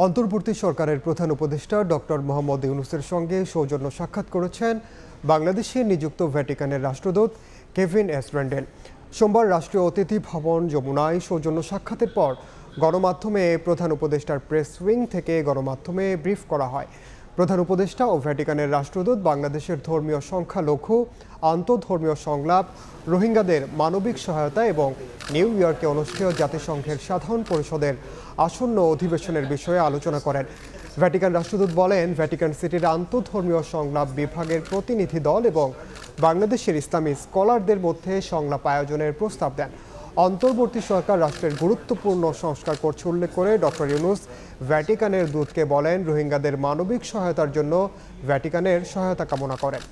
অন্তর্বর্তী সরকারের প্রধান উপদেষ্টা ডক্টর মোহাম্মদ ইউনূসের সঙ্গে সৌজন্য সাক্ষাৎ করেছেন বাংলাদেশে নিযুক্ত ভ্যাটিকানের রাষ্ট্রদূত কেভিন এস র্যান্ডেল। সোমবার রাষ্ট্রীয় অতিথি ভবন যমুনায় সৌজন্য সাক্ষাতের পর গণমাধ্যমে প্রধান উপদেষ্টার প্রেস উইং থেকে গণমাধ্যমে ব্রিফ করা হয়। প্রধান উপদেষ্টা ও ভ্যাটিকানের রাষ্ট্রদূত বাংলাদেশের ধর্মীয় সংখ্যালঘু, আন্তঃধর্মীয় সংলাপ, রোহিঙ্গাদের মানবিক সহায়তা এবং নিউ ইয়র্কে অনুষ্ঠেয় জাতিসংঘের সাধারণ পরিষদের আসন্ন অধিবেশনের বিষয়ে আলোচনা করেন। ভ্যাটিকান রাষ্ট্রদূত বলেন, ভ্যাটিকান সিটির আন্তঃধর্মীয় সংলাপ বিভাগের প্রতিনিধি দল এবং বাংলাদেশের ইসলামী স্কলারদের মধ্যে সংলাপ আয়োজনের প্রস্তাব দেন। অন্তর্বর্তী সরকার রাষ্ট্রের গুরুত্বপূর্ণ সংস্কার করছে উল্লেখ করে ডক্টর ইউনূস ভ্যাটিকানের দূতকে বলেন, রোহিঙ্গাদের মানবিক সহায়তার জন্য ভ্যাটিকানের সহায়তা কামনা করেন।